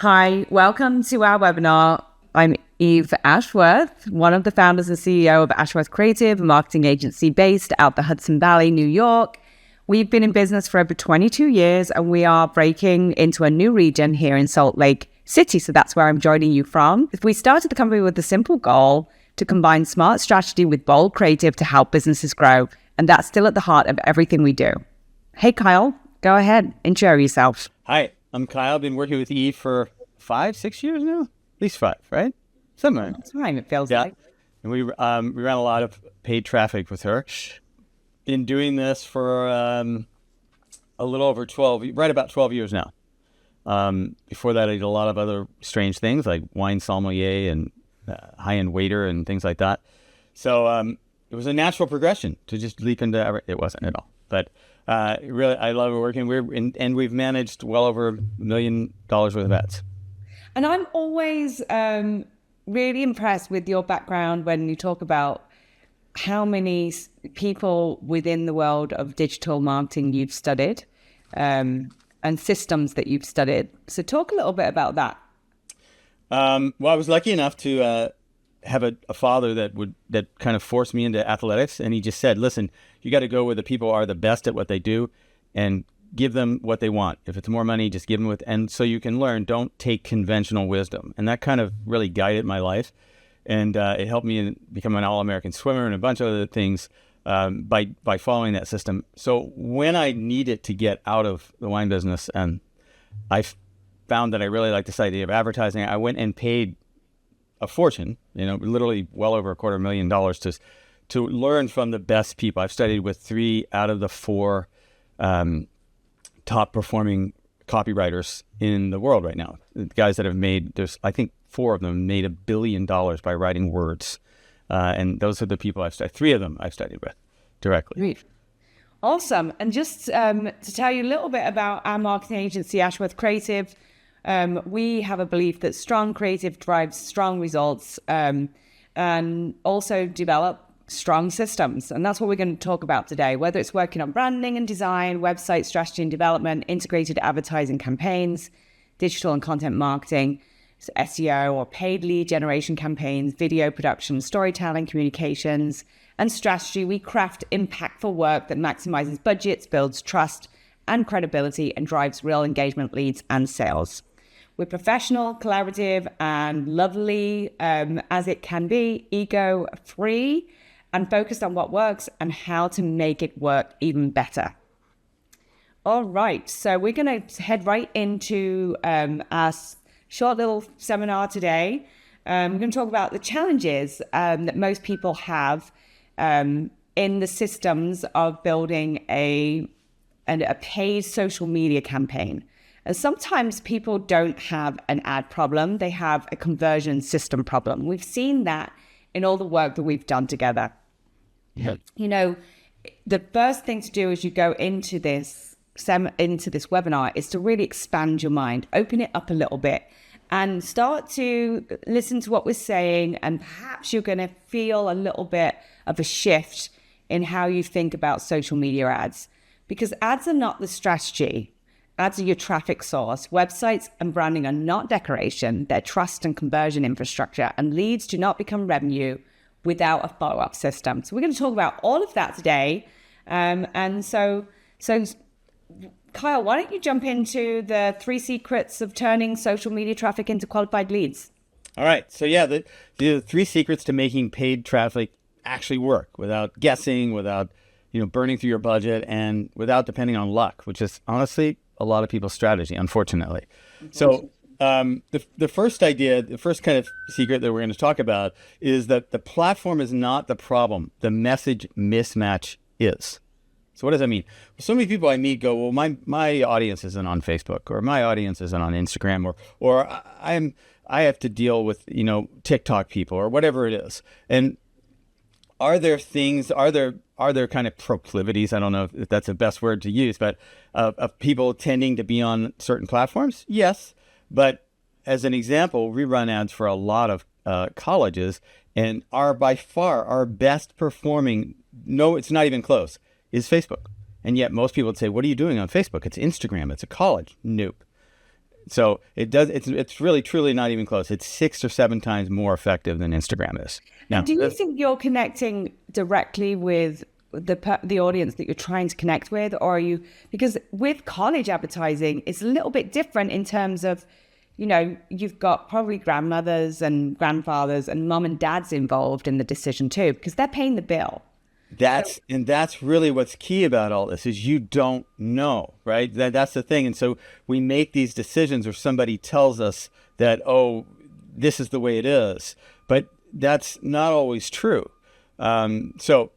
Hi, welcome to our webinar. I'm Eve Ashworth, one of the founders and CEO of Ashworth Creative, a marketing agency based out the Hudson Valley, New York. We've been in business for over 22 years and we are breaking into a new region here in Salt Lake City. So that's where I'm joining you from. We started the company with the simple goal to combine smart strategy with bold creative to help businesses grow. And that's still at the heart of everything we do. Hey, Kyle, go ahead, intro yourself. Hi, I'm Kyle. I've been working with Eve for 5-6 years now. At least 5, right? Somewhere. Time it feels like. And we ran a lot of paid traffic with her. Been doing this for a little over 12, right about 12 years now. Before that, I did a lot of other strange things like wine sommelier and high-end waiter and things like that. So it was a natural progression to just leap into it wasn't at all. But really, I love working. And we've managed well over $1 million worth of ads. And I'm always really impressed with your background when you talk about how many people within the world of digital marketing you've studied and systems that you've studied. So talk a little bit about that. Well, I was lucky enough to have a father that kind of forced me into athletics. And he just said, listen, you got to go where the people are the best at what they do and give them what they want. If it's more money, just give them and so you can learn, don't take conventional wisdom. And that kind of really guided my life. And it helped me become an All-American swimmer and a bunch of other things by following that system. So when I needed to get out of the wine business, and I found that I really liked this idea of advertising, I went and paid a fortune, literally well over $250,000 to learn from the best people. I've studied with 3 out of the 4 top performing copywriters in the world right now. The guys that have made, I think 4 of them made $1 billion by writing words. And those are the people I've studied. 3 of them I've studied with directly. Great. Awesome. And just to tell you a little bit about our marketing agency, Ashworth Creative, we have a belief that strong creative drives strong results and also develop strong systems. And that's what we're going to talk about today, whether it's working on branding and design, website strategy and development, integrated advertising campaigns, digital and content marketing, so SEO or paid lead generation campaigns, video production, storytelling, communications, and strategy. We craft impactful work that maximizes budgets, builds trust and credibility, and drives real engagement, leads, and sales. We're professional, collaborative, and lovely as it can be, ego-free, and focused on what works and how to make it work even better. All right, so we're going to head right into our short little seminar today. We're going to talk about the challenges that most people have in the systems of building a paid social media campaign. And sometimes people don't have an ad problem, they have a conversion system problem. We've seen that in all the work that we've done together. Yeah. The first thing to do as you go into this webinar is to really expand your mind, open it up a little bit, and start to listen to what we're saying. And perhaps you're going to feel a little bit of a shift in how you think about social media ads, because ads are not the strategy. Ads are your traffic source. Websites and branding are not decoration. They're trust and conversion infrastructure, and leads do not become revenue without a follow-up system. So we're going to talk about all of that today. And so Kyle, why don't you jump into the 3 secrets of turning social media traffic into qualified leads? All right. So yeah, the 3 secrets to making paid traffic actually work without guessing, without burning through your budget, and without depending on luck, which is honestly a lot of people's strategy, unfortunately. So the first idea, the first kind of secret that we're going to talk about is that the platform is not the problem. The message mismatch is. So what does that mean? So many people I meet go, well, my audience isn't on Facebook, or my audience isn't on Instagram, or I have to deal with, TikTok people, or whatever it is. And are there kind of proclivities, I don't know if that's the best word to use, but of people tending to be on certain platforms? Yes. But as an example, we run ads for a lot of colleges, and by far our best performing, no, it's not even close, is Facebook. And yet most people would say, what are you doing on Facebook? It's Instagram. It's a college. Nope. So it's really truly not even close. It's 6 or 7 times more effective than Instagram is. And Now, do you think you're connecting directly with the audience that you're trying to connect with, or are you, because with college advertising, it's a little bit different in terms of, you've got probably grandmothers and grandfathers and mom and dads involved in the decision too, because they're paying the bill. that's really what's key about all this is you don't know, right? That's the thing. And so we make these decisions, or somebody tells us that, oh, this is the way it is, but that's not always true. So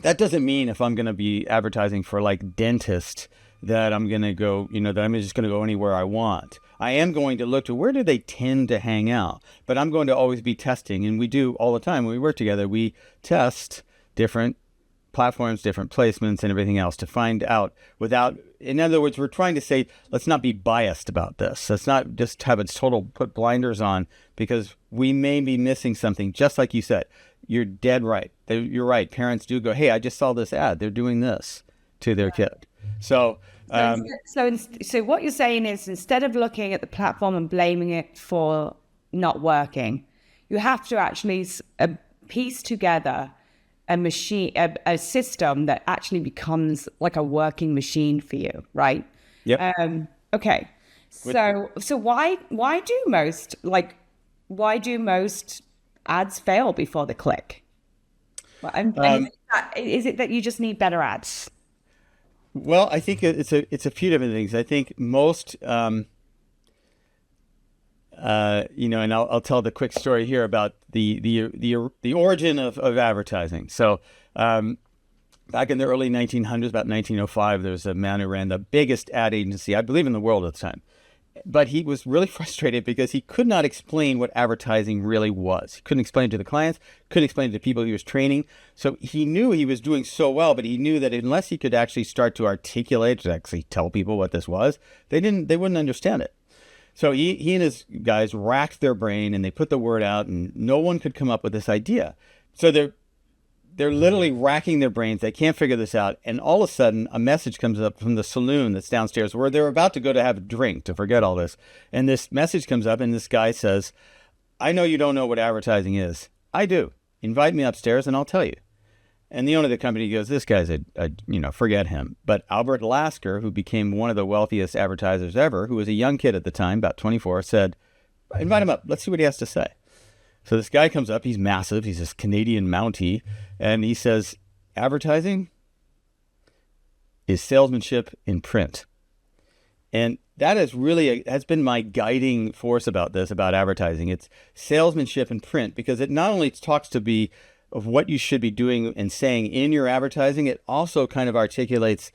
that doesn't mean if I'm going to be advertising for like dentist that I'm going to go, that I'm just going to go anywhere I want. I am going to look to where do they tend to hang out, but I'm going to always be testing. And we do all the time when we work together, we test different platforms, different placements, and everything else to find out in other words, we're trying to say, let's not be biased about this. Let's not just have it put blinders on, because we may be missing something. Just like you said, you're dead right. You're right. Parents do go, hey, I just saw this ad. They're doing this to their kid. So what you're saying is, instead of looking at the platform and blaming it for not working, you have to actually piece together a system that actually becomes like a working machine for you, right? Yep. Okay. So why do most ads fail before they click? Is it that you just need better ads? Well, I think it's a few different things. I think most, and I'll tell the quick story here about the origin of advertising. So, back in the early 1900s, about 1905, there was a man who ran the biggest ad agency, I believe, in the world at the time. But he was really frustrated because he could not explain what advertising really was. He couldn't explain it to the clients, couldn't explain it to people he was training. So he knew he was doing so well, but he knew that unless he could actually start to articulate, to actually tell people what this was, they wouldn't understand it. So he and his guys racked their brain, and they put the word out, and no one could come up with this idea. So they're literally racking their brains. They can't figure this out. And all of a sudden, a message comes up from the saloon that's downstairs where they're about to go to have a drink to forget all this. And this message comes up, and this guy says, I know you don't know what advertising is. I do. Invite me upstairs, and I'll tell you. And the owner of the company goes, this guy's forget him. But Albert Lasker, who became one of the wealthiest advertisers ever, who was a young kid at the time, about 24, said, invite him up. Let's see what he has to say. So this guy comes up. He's massive. He's this Canadian Mountie. And he says, advertising is salesmanship in print. And that has been my guiding force about advertising. It's salesmanship in print, because it not only talks of what you should be doing and saying in your advertising, it also kind of articulates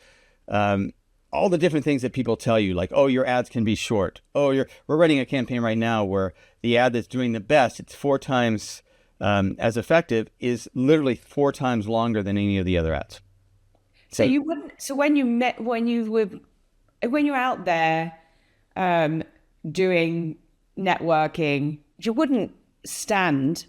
all the different things that people tell you, like, oh, your ads can be short. Oh, we're running a campaign right now where the ad that's doing the best, it's 4 times as effective, is literally 4 times longer than any of the other ads. So you wouldn't. So when you're out there doing networking, you wouldn't stand.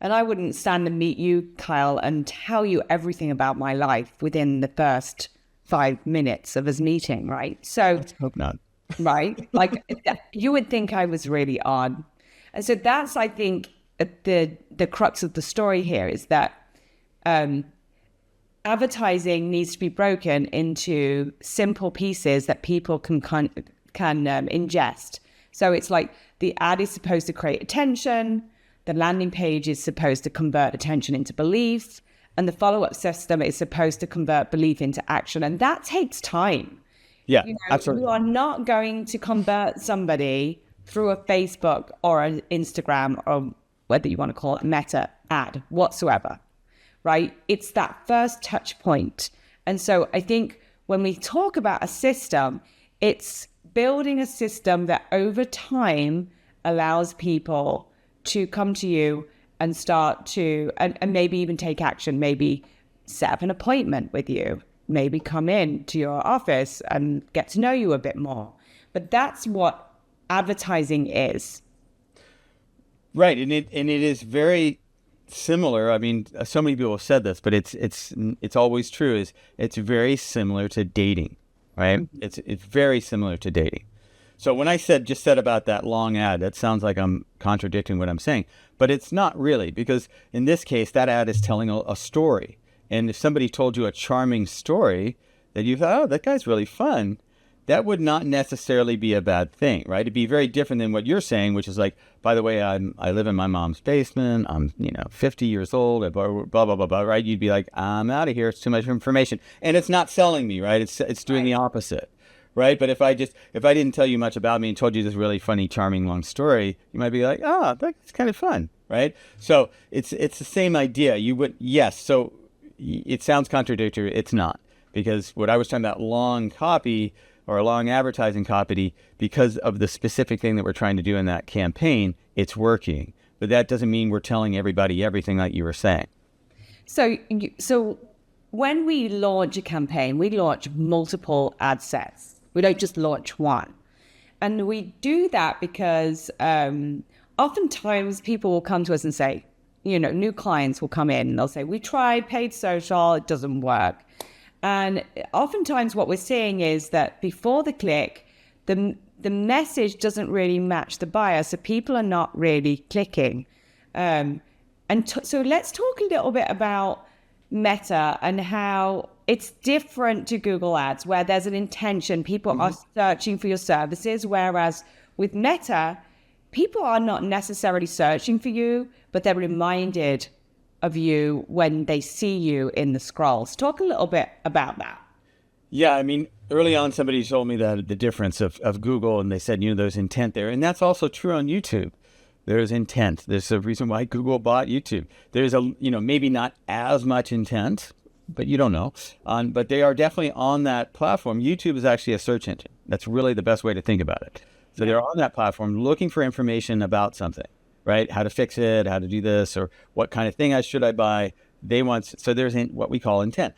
And I wouldn't stand and meet you, Kyle, and tell you everything about my life within the first 5 minutes of us meeting, right? So let's hope not. Right? Like, you would think I was really odd. And so that's, I think, the crux of the story here is that advertising needs to be broken into simple pieces that people can ingest. So it's like the ad is supposed to create attention. The landing page is supposed to convert attention into belief, and the follow-up system is supposed to convert belief into action. And that takes time. Yeah, absolutely. You are not going to convert somebody through a Facebook or an Instagram, or whether you want to call it a Meta ad whatsoever, right? It's that first touch point. And so I think when we talk about a system, it's building a system that over time allows people to come to you and start to, and maybe even take action, maybe set up an appointment with you, maybe come in to your office and get to know you a bit more. But that's what advertising is. Right. And it is very similar. I mean, so many people have said this, but it's always true, is it's very similar to dating, right? It's very similar to dating. So when I just said about that long ad, that sounds like I'm contradicting what I'm saying, but it's not really, because in this case, that ad is telling a story. And if somebody told you a charming story that you thought, oh, that guy's really fun, that would not necessarily be a bad thing, right? It'd be very different than what you're saying, which is like, by the way, I live in my mom's basement. I'm 50 years old, blah, blah, blah, blah, blah, right? You'd be like, I'm out of here. It's too much information. And it's not selling me, right? It's doing the opposite. Right. But if I didn't tell you much about me and told you this really funny, charming, long story, you might be like, oh, that's kind of fun. Right. So it's the same idea. Yes. So it sounds contradictory. It's not, because what I was talking about, long copy or a long advertising copy, because of the specific thing that we're trying to do in that campaign, it's working. But that doesn't mean we're telling everybody everything like you were saying. So when we launch a campaign, we launch multiple ad sets. We don't just launch one. And we do that because oftentimes people will come to us and say, new clients will come in and they'll say, we tried paid social, it doesn't work. And oftentimes what we're seeing is that before the click, the message doesn't really match the buyer. So people are not really clicking. So let's talk a little bit about Meta and how it's different to Google Ads, where there's an intention. People are searching for your services, whereas with Meta, people are not necessarily searching for you, but they're reminded of you when they see you in the scrolls. Talk a little bit about that. Yeah, I mean, early on, somebody told me that the difference of Google, and they said, there's intent there. And that's also true on YouTube. There's intent. There's a reason why Google bought YouTube. There's maybe not as much intent, but you don't know. But they are definitely on that platform. YouTube is actually a search engine. That's really the best way to think about it. So they're on that platform looking for information about something, right? How to fix it, how to do this, or what kind of thing should I buy? So there's what we call intent.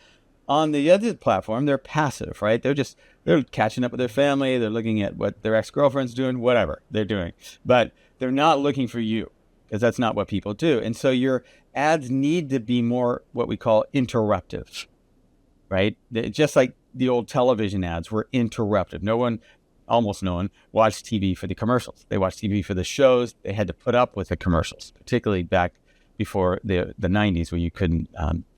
On the other platform, they're passive, right? They're catching up with their family. They're looking at what their ex-girlfriend's doing, whatever they're doing. But they're not looking for you, because that's not what people do. And so your ads need to be more what we call interruptive, right? Just like the old television ads were interruptive. Almost no one watched TV for the commercials. They watched TV for the shows. They had to put up with the commercials, particularly back before the 90s, where you couldn't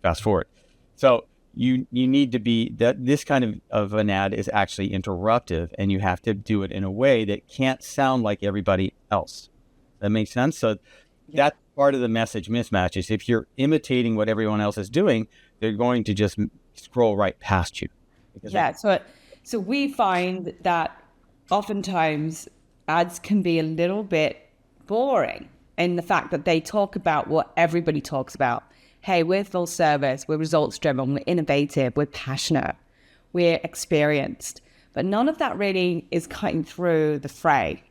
fast forward. So you need to be this kind of an ad is actually interruptive, and you have to do it in a way that can't sound like everybody else. That makes sense? So that's part of the message mismatch is if you're imitating what everyone else is doing, they're going to just scroll right past you. So we find that oftentimes ads can be a little bit boring in the fact that they talk about what everybody talks about. Hey, we're full service, we're results driven, we're innovative, we're passionate, we're experienced. But none of that really is cutting through the fray.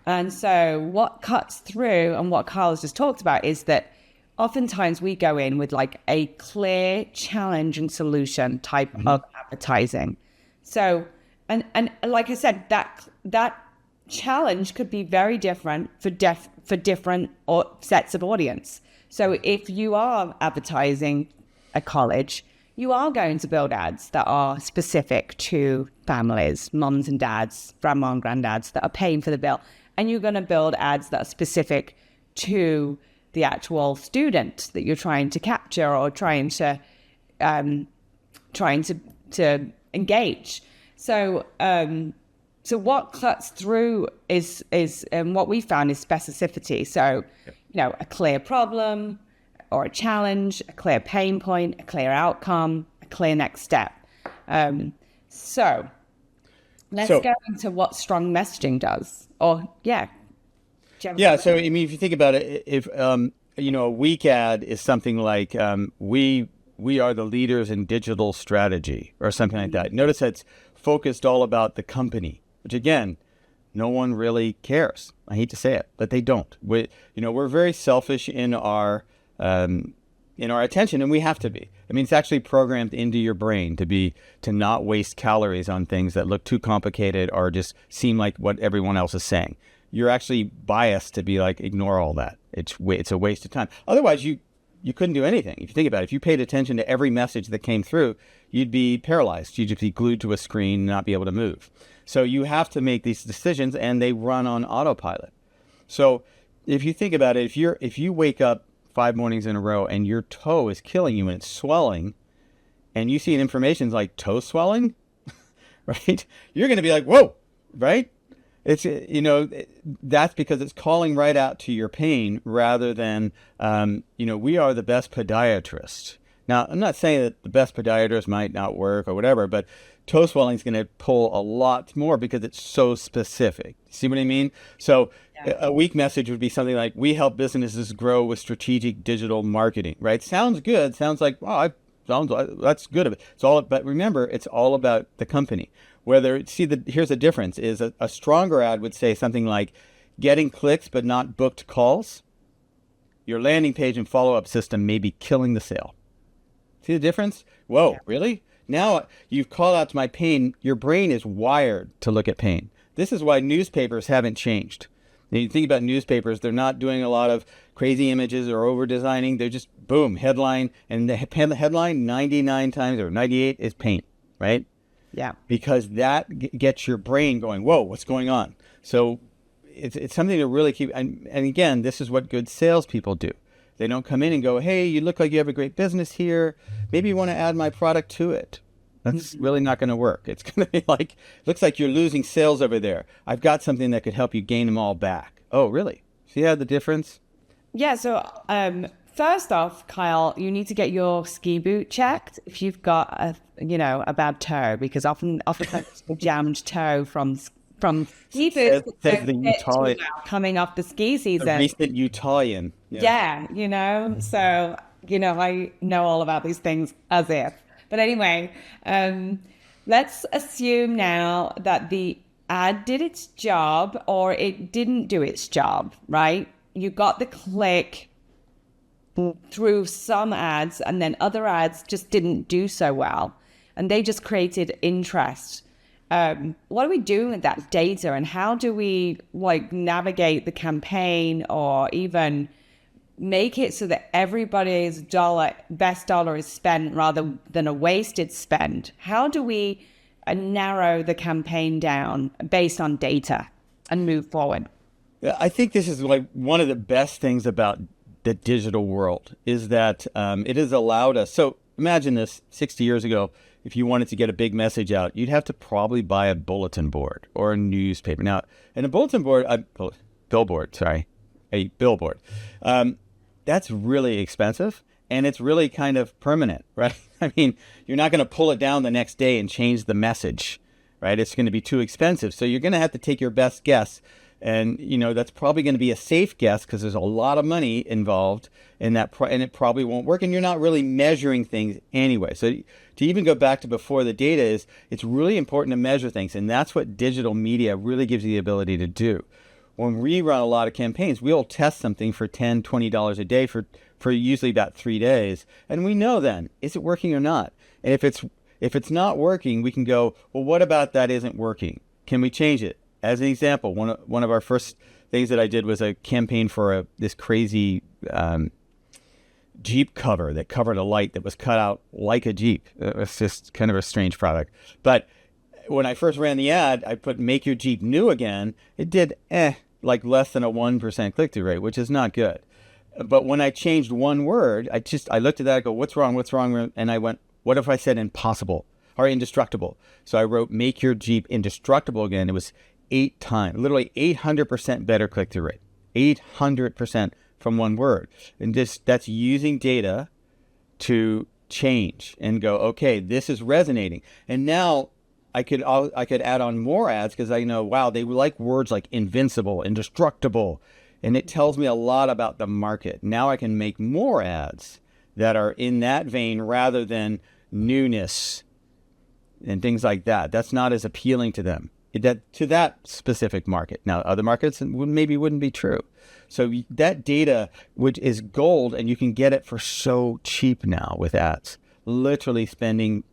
And so what cuts through, and what Carl has just talked about, is that oftentimes we go in with like a clear challenge and solution type of advertising. So, and like I said, that challenge could be very different for different sets of audience. So if you are advertising a college, you are going to build ads that are specific to families, mums and dads, grandma and granddads that are paying for the bill. And you're going to build ads that are specific to the actual student that you're trying to capture or trying to engage. So what cuts through is what we found is specificity. So, a clear problem or a challenge, a clear pain point, a clear outcome, a clear next step. So let's go into what strong messaging does. So I mean, if you think about it, if a weak ad is something like we are the leaders in digital strategy or something like that. Notice that's focused all about the company, which again, no one really cares. I hate to say it, but they don't. We're very selfish in our attention, and we have to be. I mean, it's actually programmed into your brain to not waste calories on things that look too complicated or just seem like what everyone else is saying. You're actually biased to be like, ignore all that. It's a waste of time. Otherwise, you couldn't do anything. If you think about it, if you paid attention to every message that came through, you'd be paralyzed. You'd just be glued to a screen and not be able to move. So you have to make these decisions, and they run on autopilot. So if you think about it, if you wake up 5 mornings in a row and your toe is killing you and it's swelling, and you see an information like toe swelling, right? You're going to be like, whoa, right? It's, that's because it's calling right out to your pain rather than, we are the best podiatrist. Now, I'm not saying that the best podiatrist might not work or whatever, but toe swelling is going to pull a lot more because it's so specific. See what I mean? So a weak message would be something like, we help businesses grow with strategic digital marketing, right? Sounds good. Sounds like, wow, that's good. But remember, it's all about the company. Here's the difference is a stronger ad would say something like getting clicks but not booked calls. Your landing page and follow-up system may be killing the sale. See the difference? Whoa, yeah. Really? Now you've called out to my pain. Your brain is wired to look at pain. This is why newspapers haven't changed. When you think about newspapers, they're not doing a lot of crazy images or over-designing. They're just, boom, headline. And the headline 99 times or 98 is pain, right? Yeah. Because that gets your brain going, whoa, what's going on? So it's something to really keep. And again, this is what good salespeople do. They don't come in and go, hey, you look like you have a great business here. Maybe you want to add my product to it. That's really not going to work. It's going to be like, looks like you're losing sales over there. I've got something that could help you gain them all back. Oh, really? See how the difference? Yeah. So first off, Kyle, you need to get your ski boot checked if you've got a bad toe, because often it's a jammed toe from ski boots coming off the ski season. A recent Utahian. Yeah. So, I know all about these things as if. But anyway, let's assume now that the ad did its job or it didn't do its job, right? You got the click through some ads, and then other ads just didn't do so well, and they just created interest. What are we doing with that data, and how do we navigate the campaign, or even make it so that everybody's best dollar is spent rather than a wasted spend? How do we narrow the campaign down based on data and move forward? I think this is one of the best things about the digital world is that it has allowed us. So imagine this 60 years ago, if you wanted to get a big message out, you'd have to probably buy a bulletin board or a newspaper. Now, in a billboard, that's really expensive, and it's really kind of permanent, right? I mean, you're not going to pull it down the next day and change the message, right? It's going to be too expensive. So you're going to have to take your best guess. And, that's probably going to be a safe guess because there's a lot of money involved in that, and it probably won't work. And you're not really measuring things anyway. So to even go back to before the data it's really important to measure things. And that's what digital media really gives you the ability to do. When we run a lot of campaigns, we'll test something for $10, $20 a day for usually about 3 days. And we know then, is it working or not? And if it's not working, we can go, well, what about that isn't working? Can we change it? As an example, one of our first things that I did was a campaign for this crazy Jeep cover that covered a light that was cut out like a Jeep. It was just kind of a strange product. But when I first ran the ad, I put "Make your Jeep new again." It did less than a 1% click-through rate, which is not good. But when I changed one word, I looked at that, I go, what's wrong? And I went, what if I said impossible or indestructible? So I wrote "Make your Jeep indestructible again." It was 8 times, literally 800% better click-through rate, 800% from one word. And that's using data to change and go, okay, this is resonating. And now I could add on more ads because I know, wow, they like words like invincible, indestructible, and it tells me a lot about the market. Now I can make more ads that are in that vein rather than newness and things like that. That's not as appealing to them, to that specific market. Now, other markets maybe wouldn't be true. So that data, which is gold, and you can get it for so cheap now with ads, literally spending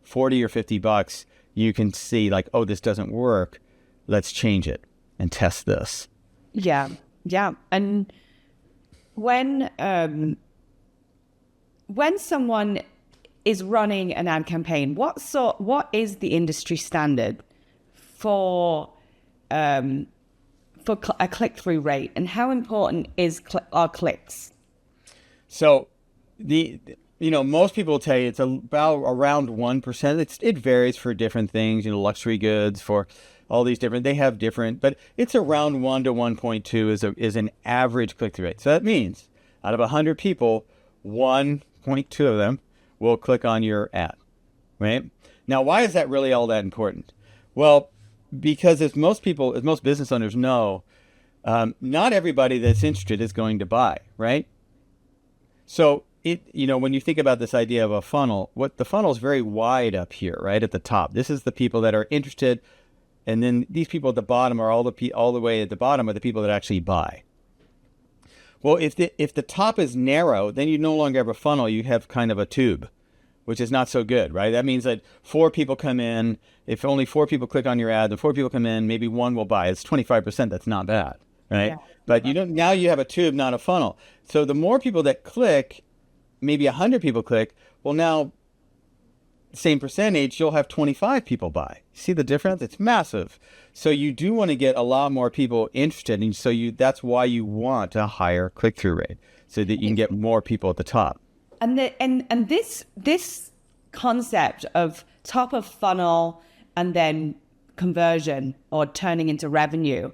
$40 or $50, you can see oh, this doesn't work. Let's change it and test this. Yeah. And when someone is running an ad campaign, what is the industry standard for a click-through rate, and how important are clicks? So most people will tell you it's about around 1%. It varies for different things, luxury goods, for all these different, they have different, but it's around 1 to 1.2 is an average click-through rate. So that means out of 100 people, 1.2 of them will click on your ad, right? Now, why is that really all that important? Well, because as most business owners know, not everybody that's interested is going to buy, right? So when you think about this idea of a funnel, the funnel is very wide up here, right at the top. This is the people that are interested, and then these people at the bottom are all the way at the bottom are the people that actually buy. Well, if the top is narrow, then you no longer have a funnel. You have kind of a tube, which is not so good, right? That means that 4 people come in. If only 4 people click on your ad, the 4 people come in, maybe 1 will buy. It's 25%. That's not bad, right? Yeah. But now you have a tube, not a funnel. So the more people that click, maybe 100 people click, well, now same percentage, you'll have 25 people buy. See the difference? It's massive. So you do want to get a lot more people interested, and so that's why you want a higher click-through rate, so that you can get more people at the top. And this concept of top of funnel and then conversion or turning into revenue,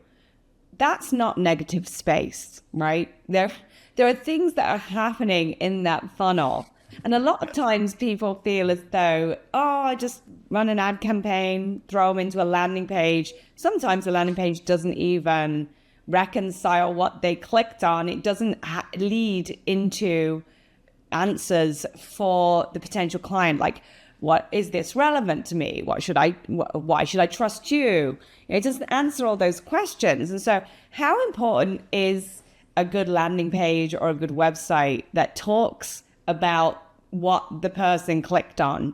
that's not negative space, right? There are things that are happening in that funnel. And a lot of times people feel as though, I just run an ad campaign, throw them into a landing page. Sometimes the landing page doesn't even reconcile what they clicked on. It doesn't lead into answers for the potential client. Like, what is this relevant to me? Why should I trust you? It doesn't answer all those questions. And so how important is a good landing page or a good website that talks about what the person clicked on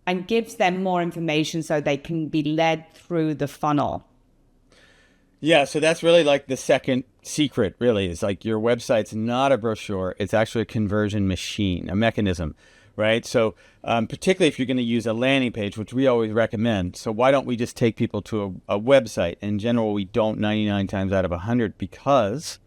and gives them more information so they can be led through the funnel? Yeah, so that's really like the second secret, really, is like your website's not a brochure. It's actually a conversion machine, a mechanism, right? So particularly if you're going to use a landing page, which we always recommend. So why don't we just take people to a website? In general, we don't 99 times out of 100 because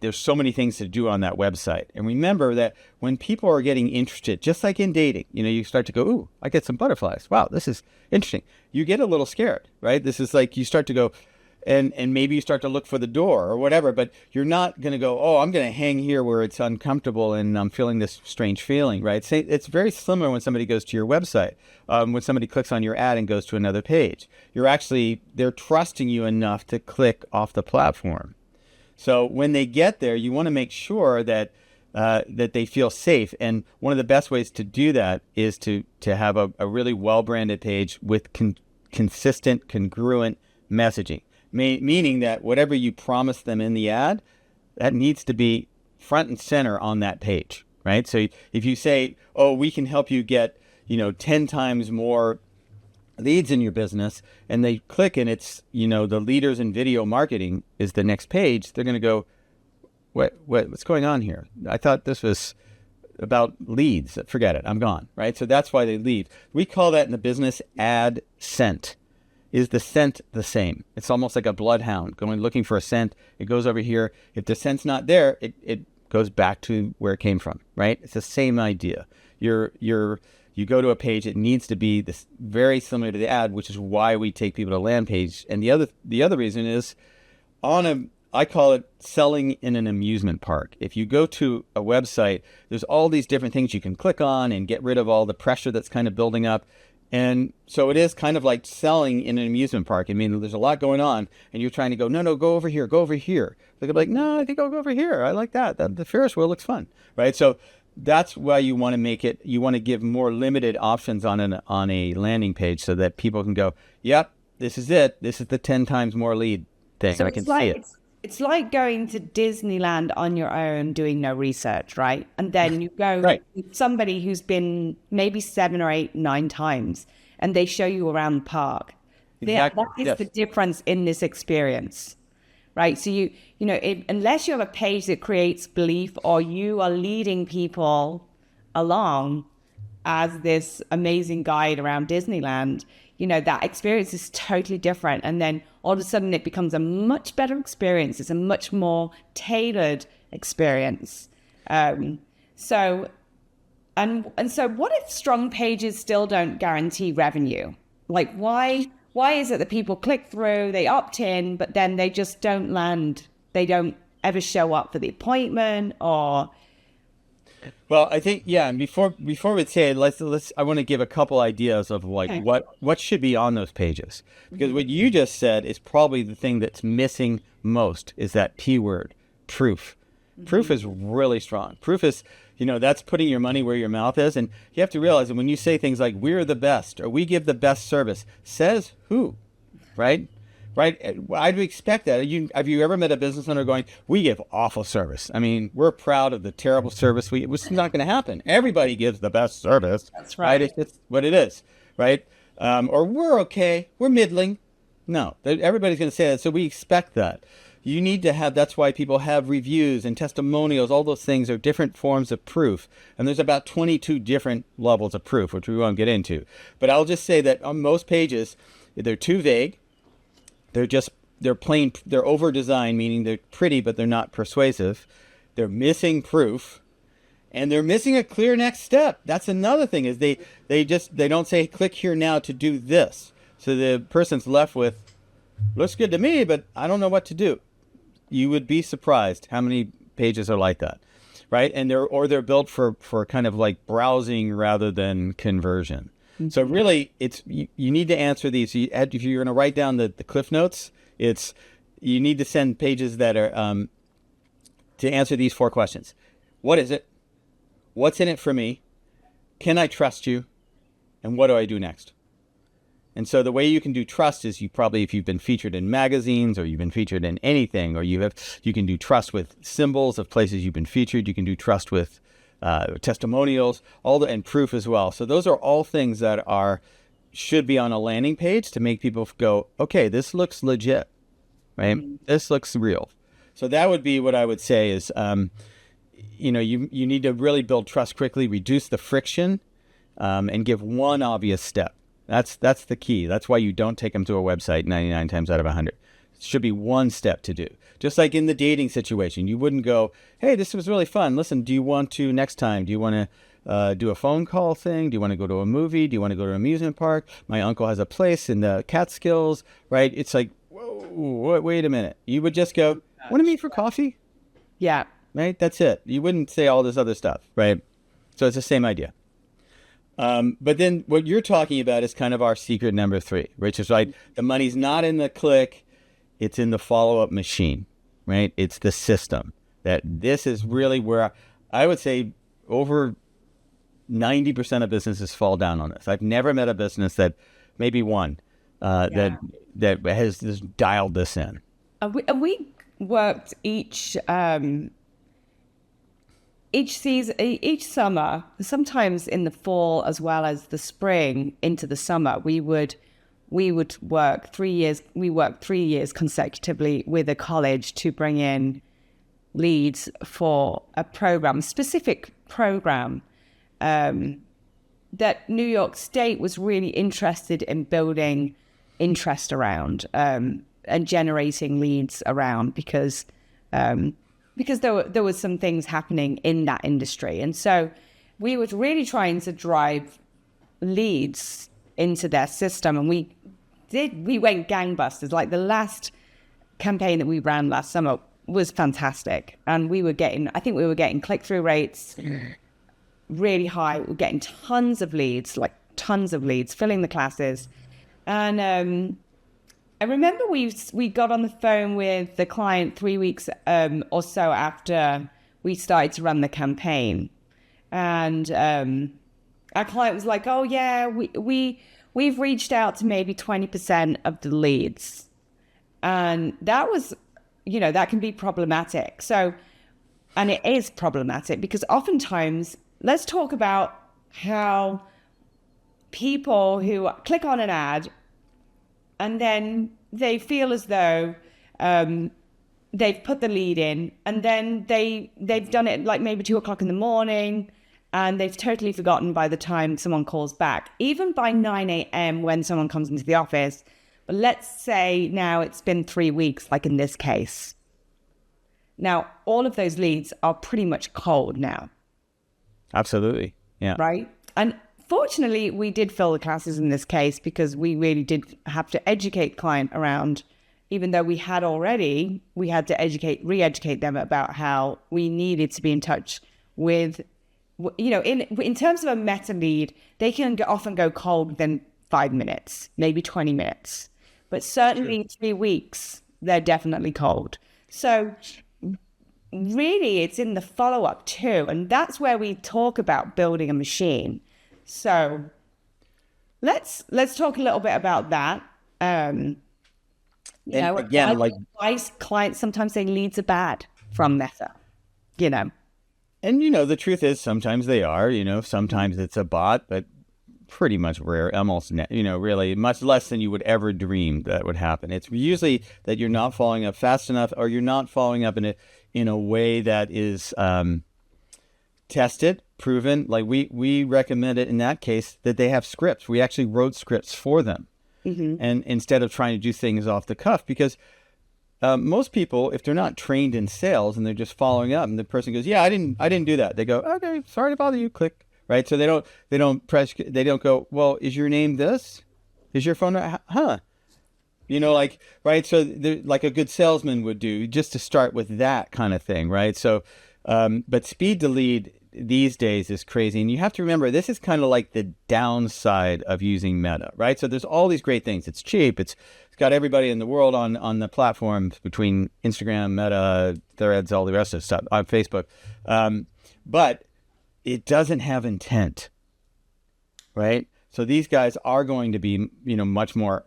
there's so many things to do on that website. And remember that when people are getting interested, just like in dating, you start to go, ooh, I get some butterflies. Wow, this is interesting. You get a little scared, right? This is like you start to go, and maybe you start to look for the door or whatever, but you're not going to go, oh, I'm going to hang here where it's uncomfortable and I'm feeling this strange feeling, right? So it's very similar when somebody goes to your website, when somebody clicks on your ad and goes to another page. They're trusting you enough to click off the platform. So when they get there, you want to make sure that they feel safe. And one of the best ways to do that is to have a really well-branded page with consistent, congruent messaging. Meaning that whatever you promise them in the ad, that needs to be front and center on that page, right? So if you say, oh, we can help you get 10 times more leads in your business, and they click and it's the leaders in video marketing is the next page, they're going to go, what's going on here? I thought this was about leads. Forget it, I'm gone, right? So that's why they leave. We call that in the business ad scent. Is the scent the same? It's almost like a bloodhound going looking for a scent. It goes over here. If the scent's not there, it goes back to where it came from, right? It's the same idea. You go to a page, it needs to be this very similar to the ad, which is why we take people to land page. And the other reason is I call it selling in an amusement park. If you go to a website, there's all these different things you can click on and get rid of all the pressure that's kind of building up. And so it is kind of like selling in an amusement park. I mean, there's a lot going on and you're trying to go, no, go over here, go over here. They're like, no, I think I'll go over here. I like that. The Ferris wheel looks fun, right? So that's why you want to make it, you want to give more limited options on a landing page so that people can go, yep, this is it. This is the 10 times more lead thing. So I can see it. It's like going to Disneyland on your own, doing no research, right? And then you go with somebody who's been maybe 7 or 8, 9 times, and they show you around the park. Exactly. That is the difference in this experience, right? So unless you have a page that creates belief, or you are leading people along as this amazing guide around Disneyland, that experience is totally different. And then all of a sudden it becomes a much better experience. It's a much more tailored experience. So what if strong pages still don't guarantee revenue? Like why is it that people click through, they opt in, but then they just don't land? They don't ever show up for the appointment or... Well, I think, yeah, and before we say it, I want to give a couple ideas of what should be on those pages. Because what you just said is probably the thing that's missing most is that P word, proof. Proof is really strong. Proof is, that's putting your money where your mouth is. And you have to realize that when you say things like, we're the best, or we give the best service, says who, right? Right? I'd expect that. Have you ever met a business owner going, we give awful service? I mean, we're proud of the terrible service. It's not going to happen. Everybody gives the best service. That's right. It's what it is, right? Or we're okay. We're middling. No, everybody's going to say that. So we expect that. You need to have, that's why people have reviews and testimonials. All those things are different forms of proof. And there's about 22 different levels of proof, which we won't get into. But I'll just say that on most pages, they're too vague. They're plain, they're over designed, meaning they're pretty, but they're not persuasive. They're missing proof, and they're missing a clear next step. That's another thing is they don't say, click here now to do this. So the person's left with, looks good to me, but I don't know what to do. You would be surprised how many pages are like that, right? And they're built for kind of like browsing rather than conversion. So really, you need to answer these. If you're going to write down the cliff notes, you need to send pages that are to answer these 4 questions. What is it? What's in it for me? Can I trust you? And what do I do next? And so the way you can do trust is if you've been featured in magazines or you've been featured in anything, or you can do trust with symbols of places you've been featured. You can do trust with testimonials, and proof as well. So those are all things that should be on a landing page to make people go, okay, this looks legit, right? This looks real. So that would be what I would say is, you need to really build trust quickly, reduce the friction, and give one obvious step. That's the key. That's why you don't take them to a website 99 times out of 100. It should be one step to do. Just like in the dating situation, you wouldn't go, hey, this was really fun. Listen, do you want to next time? Do you want to do a phone call thing? Do you want to go to a movie? Do you want to go to an amusement park? My uncle has a place in the Catskills, right? It's like, whoa, wait a minute. You would just go, want to meet for coffee? Yeah. Right? That's it. You wouldn't say all this other stuff, right? So it's the same idea. But then what you're talking about is kind of our secret number 3, which is like the money's not in the click. It's in the follow-up machine, right? It's the system. That this is really where I would say over 90% of businesses fall down on this. I've never met a business that, maybe one, that has just dialed this in. We worked each season, each summer, sometimes in the fall as well as the spring into the summer, we would work 3 years. We worked 3 years consecutively with a college to bring in leads for a specific program that New York State was really interested in building interest around and generating leads around because there was some things happening in that industry. And so we were really trying to drive leads into their system, and we went gangbusters. Like the last campaign that we ran last summer was fantastic, and I think we were getting click-through rates really high. We were getting tons of leads, filling the classes. And I remember we got on the phone with the client 3 weeks or so after we started to run the campaign, and our client was like, "Oh yeah, we've reached out to maybe 20% of the leads," and that was, that can be problematic. So, and it is problematic because oftentimes, let's talk about how people who click on an ad and then they feel as though they've put the lead in, and then they've done it like maybe 2:00 in the morning, and they've totally forgotten by the time someone calls back, even by 9 a.m. when someone comes into the office. But let's say now it's been 3 weeks, like in this case. Now, all of those leads are pretty much cold now. Absolutely. Yeah. Right. And fortunately, we did fill the classes in this case because we really did have to educate client around, even though we had to re-educate them about how we needed to be in touch with, in terms of a meta lead, they can often go cold within 5 minutes, maybe 20 minutes, but certainly in 3 weeks, they're definitely cold. So really, it's in the follow-up too, and that's where we talk about building a machine. So let's talk a little bit about that. Again, like advise clients, sometimes they leads are bad from Meta, And the truth is sometimes they are, sometimes it's a bot, but pretty much rare, almost, really much less than you would ever dream that would happen. It's usually that you're not following up fast enough, or you're not following up in a way that is tested, proven. Like we recommend it in that case that they have scripts. We actually wrote scripts for them. Mm-hmm. And instead of trying to do things off the cuff, because most people, if they're not trained in sales and they're just following up and the person goes, yeah, I didn't do that. They go, okay, sorry to bother you, click. Right. So they don't go, well, is your name this? Is your phone number? Huh? Right. So like a good salesman would do, just to start with that kind of thing. Right. So, but speed to lead these days is crazy. And you have to remember, this is kind of like the downside of using Meta, right? So there's all these great things. It's cheap. It's got everybody in the world on the platforms between Instagram, Meta, Threads, all the rest of the stuff on Facebook. But it doesn't have intent, right? So these guys are going to be, much more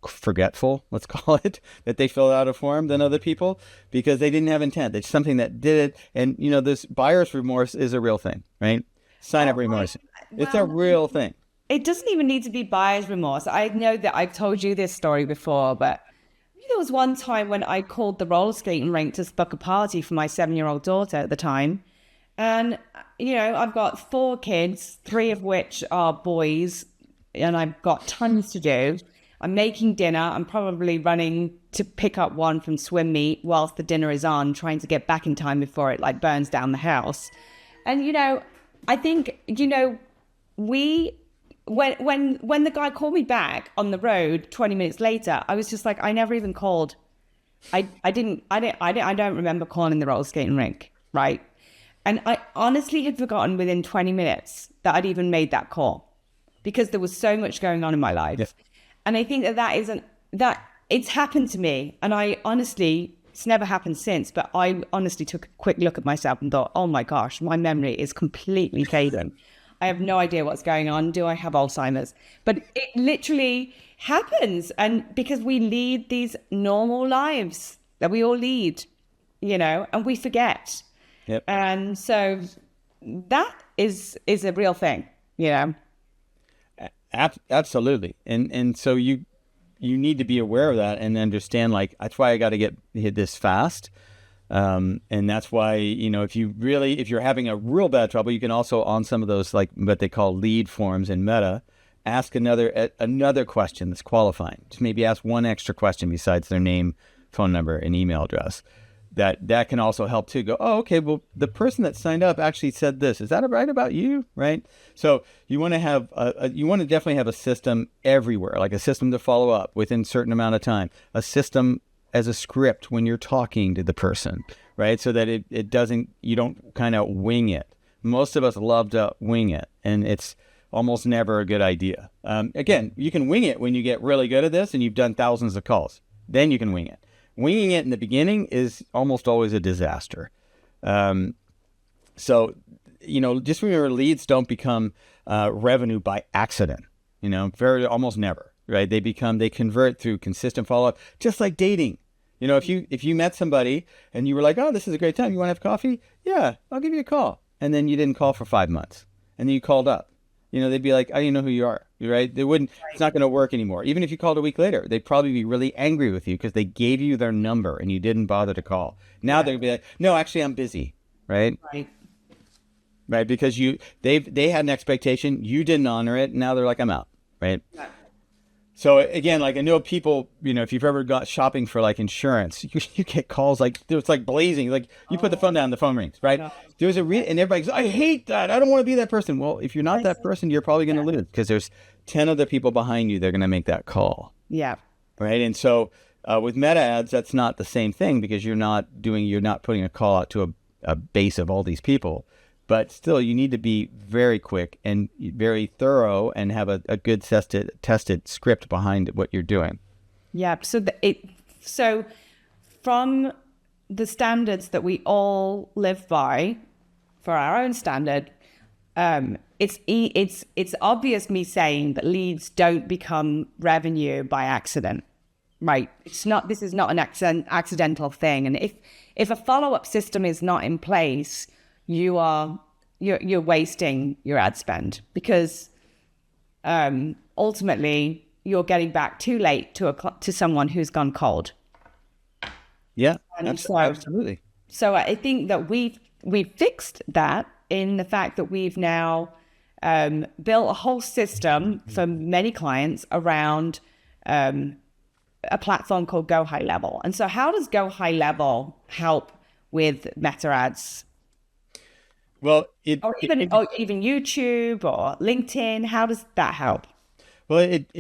forgetful, let's call it, that they filled out a form than other people because they didn't have intent. It's something that did it. And, this buyer's remorse is a real thing, right? Sign up remorse. It's a real thing. It doesn't even need to be buyer's remorse. I know that I've told you this story before, but there was one time when I called the roller skating rink to book a party for my 7-year-old daughter at the time. And, I've got 4 kids, 3 of which are boys, and I've got tons to do. I'm making dinner. I'm probably running to pick up one from swim meet whilst the dinner is on, trying to get back in time before it burns down the house. And, I think, when the guy called me back on the road 20 minutes later, I was just like, I never even called. I don't remember calling the roller skating rink, right? And I honestly had forgotten within 20 minutes that I'd even made that call because there was so much going on in my life. Yes. And I think that it's happened to me. And it's never happened since, but I honestly took a quick look at myself and thought, oh my gosh, my memory is completely fading. I have no idea what's going on. Do I have Alzheimer's? But it literally happens. And because we lead these normal lives that we all lead, and we forget. Yep. And so that is a real thing, Absolutely. And so you need to be aware of that and understand, that's why I got to hit this fast. And that's why, if you're having a real bad trouble, you can also, on some of those, what they call lead forms in Meta, ask another question that's qualifying. Just maybe ask one extra question besides their name, phone number, and email address. That can also help too. Go, oh, okay, well, the person that signed up actually said this. Is that right about you? Right? So you want to definitely have a system everywhere, like a system to follow up within a certain amount of time, a system as a script when you're talking to the person, right? So that you don't kind of wing it. Most of us love to wing it, and it's almost never a good idea. Again, you can wing it when you get really good at this and you've done thousands of calls. Then you can wing it. Winging it in the beginning is almost always a disaster. So, just remember, leads don't become revenue by accident. Almost never, right? They convert through consistent follow-up, just like dating. If you met somebody and you were like, oh, this is a great time, you want to have coffee? Yeah, I'll give you a call. And then you didn't call for 5 months, and then you called up. They'd be like, I didn't know who you are, right? They wouldn't, It's not going to work anymore. Even if you called a week later, they'd probably be really angry with you because they gave you their number and you didn't bother to call. Now they're going to be like, no, actually, I'm busy, right? Right. right? Because they had an expectation, you didn't honor it, and now they're like, I'm out, right? Yeah. So again, like I know people, if you've ever got shopping for like insurance, you get calls like it's like blazing, like you put the phone down, the phone rings, right? No. There's and everybody goes, I hate that. I don't want to be that person. Well, if you're not that person, you're probably going to lose because there's 10 other people behind you. They're going to make that call, Yeah. right? And so with meta ads, that's not the same thing because you're not putting a call out to a base of all these people. But still, you need to be very quick and very thorough and have a good tested script behind what you're doing. Yeah. So from the standards that we all live by, for our own standard, it's obvious me saying that leads don't become revenue by accident, right? This is not an accidental thing. And if a follow-up system is not in place, you're wasting your ad spend because ultimately you're getting back too late to someone who's gone cold. Yeah, So absolutely. So I think that we've fixed that in the fact that we've now built a whole system for many clients around a platform called Go High Level. And so how does Go High Level help with meta ads? Well, even YouTube or LinkedIn, how does that help? Well, it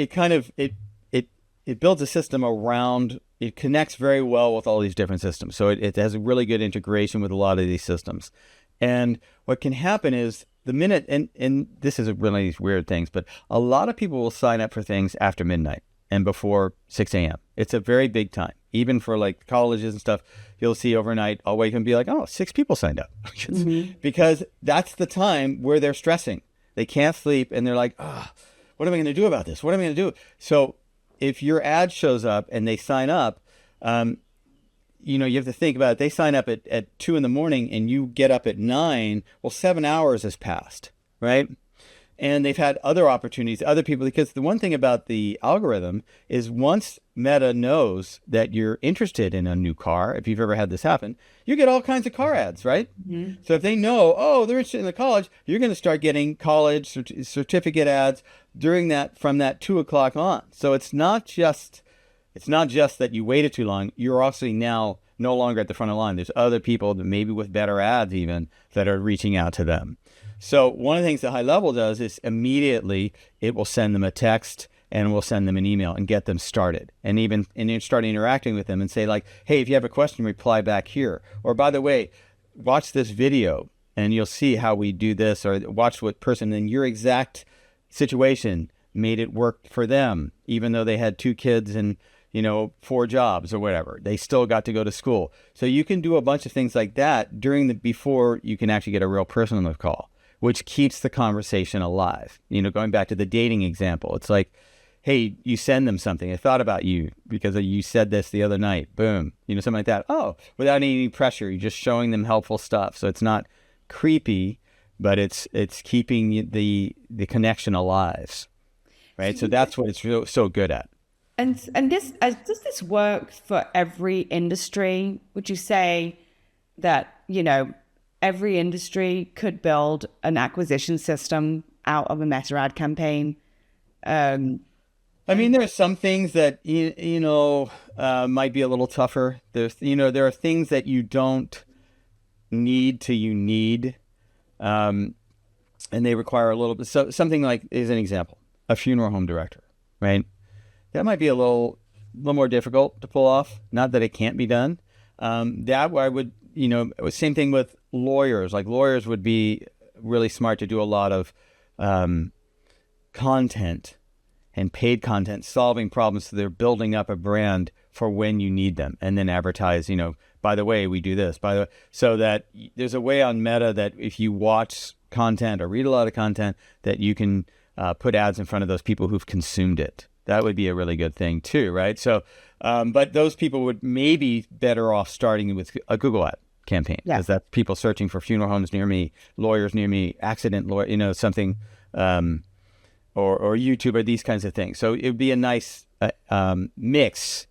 builds a system around. It connects very well with all these different systems, so it has a really good integration with a lot of these systems. And what can happen is the minute, and this is one of these weird things, but a lot of people will sign up for things after midnight and before 6 a.m. It's a very big time. Even for like colleges and stuff, you'll see overnight, I'll wake up and be like, oh, 6 people signed up. Because that's the time where they're stressing. They can't sleep and they're like, what am I going to do about this? What am I going to do? So if your ad shows up and they sign up, you have to think about it. They sign up at 2 a.m. and you get up at 9. Well, 7 hours has passed, right? And they've had other opportunities, other people, because the one thing about the algorithm is once Meta knows that you're interested in a new car, if you've ever had this happen, you get all kinds of car ads, right? Mm-hmm. So if they know, they're interested in the college, you're going to start getting college certificate ads from that 2 o'clock on. So it's not just that you waited too long. You're also now no longer at the front of the line. There's other people that maybe with better ads even that are reaching out to them. So one of the things that High Level does is immediately it will send them a text and we'll send them an email and get them started. And then start interacting with them and say like, hey, if you have a question, reply back here. Or by the way, watch this video and you'll see how we do this, or watch what person in your exact situation made it work for them, even though they had 2 kids and 4 jobs or whatever. They still got to go to school. So you can do a bunch of things like that before you can actually get a real person on the call, which keeps the conversation alive. Going back to the dating example, it's like, hey, you send them something. I thought about you because you said this the other night. Boom. something like that. Oh, without any pressure, you're just showing them helpful stuff. So it's not creepy, but it's keeping the connection alive, right? So that's what it's so good at. And does this work for every industry? Would you say that, every industry could build an acquisition system out of a meta ad campaign? I mean, there are some things that, might be a little tougher. There are things that you don't need you need, and they require a little bit. So something like, as an example, a funeral home director, right? That might be a little more difficult to pull off. Not that it can't be done. That I would, same thing with lawyers. Like lawyers would be really smart to do a lot of content and paid content, solving problems. So they're building up a brand for when you need them, and then advertise. By the way, we do this. So that there's a way on Meta that if you watch content or read a lot of content, that you can put ads in front of those people who've consumed it. That would be a really good thing too, right? So, but those people would maybe better off starting with a Google ad campaign, because that's people searching for funeral homes near me, lawyers near me, accident lawyer, something, or YouTube or these kinds of things. So it would be a nice mix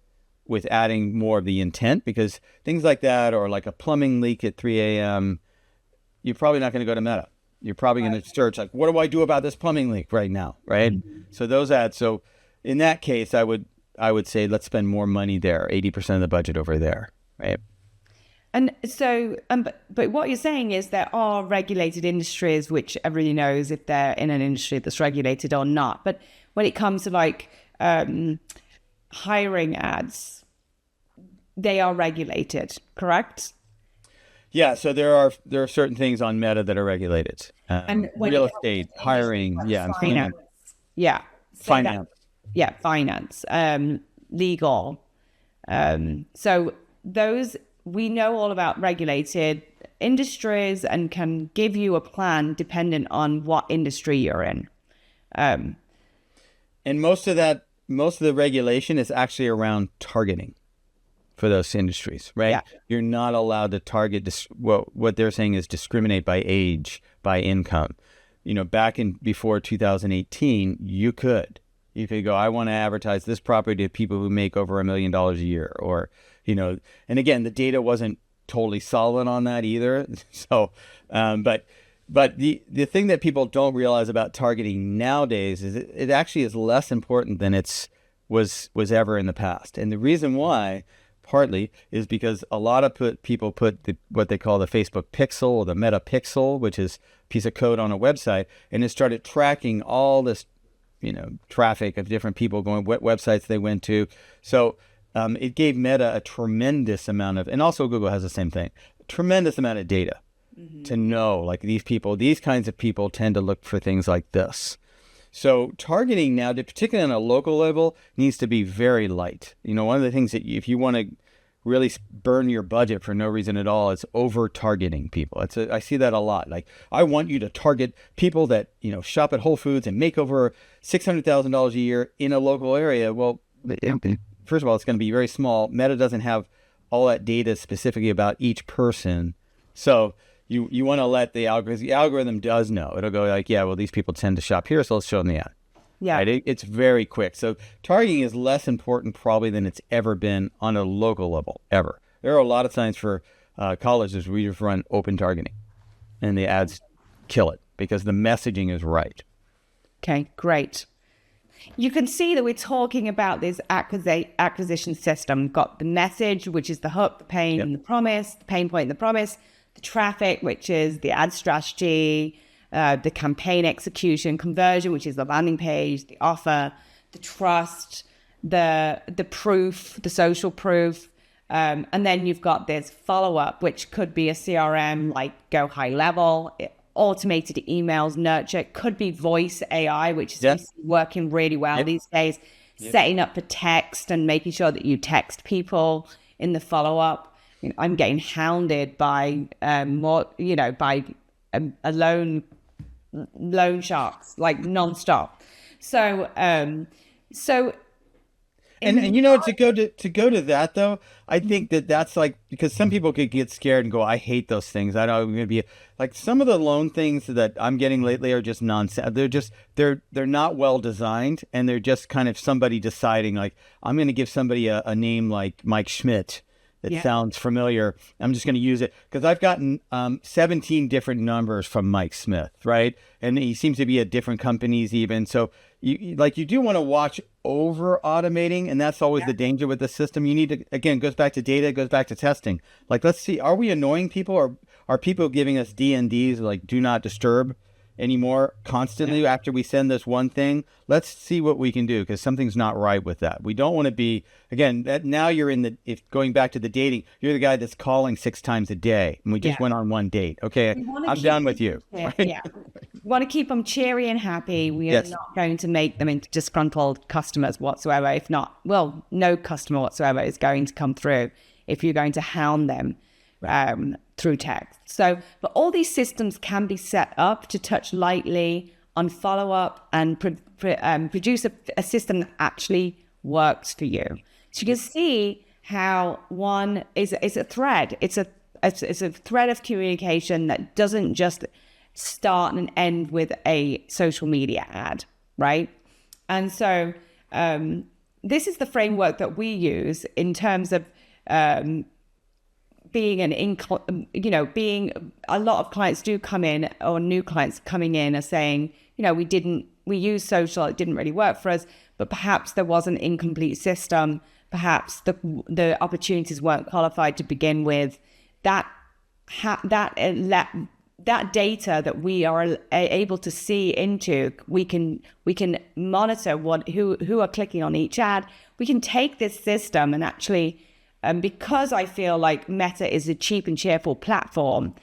with adding more of the intent, because things like that, or like a plumbing leak at 3 a.m., you're probably not going to go to Meta. You're probably going to search like, what do I do about this plumbing leak right now, right? So those ads. So in that case, I would say let's spend more money there, 80% of the budget over there, right? And so, but what you're saying is there are regulated industries, which everybody knows if they're in an industry that's regulated or not. But when it comes to like hiring ads, they are regulated, correct? Yeah. So there are certain things on Meta that are regulated. And when Real estate, hiring, finance, yeah, finance. Yeah, finance, legal. So those, we know all about regulated industries and can give you a plan dependent on what industry you're in. And most of the regulation is actually around targeting for those industries, right? Yeah. You're not allowed to target, what they're saying is discriminate by age, by income. Back before 2018, you could go, I want to advertise this property to people who make over $1 million a year, or, and again, the data wasn't totally solid on that either. So, but the thing that people don't realize about targeting nowadays is it actually is less important than was ever in the past. And the reason why, partly, is because a lot of people put what they call the Facebook pixel or the Meta pixel, which is a piece of code on a website, and it started tracking all this traffic of different people going, what websites they went to. So it gave Meta a tremendous amount of, and also Google has the same thing, tremendous amount of data to know, like these kinds of people tend to look for things like this. So targeting now, particularly on a local level, needs to be very light. One of the things that if you want to really burn your budget for no reason at all, it's over targeting people. I see that a lot. Like, I want you to target people that shop at Whole Foods and make over $600,000 a year in a local area. Well, first of all, it's going to be very small. Meta doesn't have all that data specifically about each person, so you want to let the algorithm does know. It'll go like, yeah, well, these people tend to shop here, so let's show them the ad. Yeah. Right? It's very quick. So targeting is less important probably than it's ever been on a local level, ever. There are a lot of times for colleges where we just run open targeting and the ads kill it because the messaging is right. Okay, great. You can see that we're talking about this acquisition system. We've got the message, which is the hook, the pain, and the promise, the pain point and the promise, the traffic, which is the ad strategy, the campaign execution, conversion, which is the landing page, the offer, the trust, the proof, the social proof. And then you've got this follow-up, which could be a CRM, like go high level, automated emails, nurture, could be voice AI, which is working really well these days, setting up for text and making sure that you text people in the follow-up. I'm getting hounded by by loan sharks, like nonstop. So and to go to that though, I think that's like, because some people could get scared and go, I hate those things. I know I'm going to be like, some of the loan things that I'm getting lately are just nonsense. They're not well designed, and they're just kind of somebody deciding like, I'm going to give somebody a name like Mike Schmidt that sounds familiar. I'm just going to use it because I've gotten 17 different numbers from Mike Smith, right? And he seems to be at different companies even. So you do want to watch over automating, and that's always the danger with the system. You need to, again, it goes back to data, it goes back to testing. Like, let's see, are we annoying people, or are people giving us DNDs like do not disturb anymore constantly after we send this one thing? Let's see what we can do, because something's not right with that. We don't want to be, again, that now you're if going back to the dating, you're the guy that's calling 6 times a day, and we just went on one date. Okay, I'm done with you. Right? Yeah. We want to keep them cheery and happy. We are not going to make them into disgruntled customers whatsoever. If not, well, no customer whatsoever is going to come through if you're going to hound them through text. So, but all these systems can be set up to touch lightly on follow-up and produce a system that actually works for you. So you can see how one is a thread. It's a thread of communication that doesn't just start and end with a social media ad, right? And so this is the framework that we use in terms of being being a lot of clients do come in, or new clients coming in are saying, we used social, it didn't really work for us, but perhaps there was an incomplete system. Perhaps the opportunities weren't qualified to begin with. That data that we are able to see into, we can monitor who are clicking on each ad. We can take this system and actually, because I feel like Meta is a cheap and cheerful platform,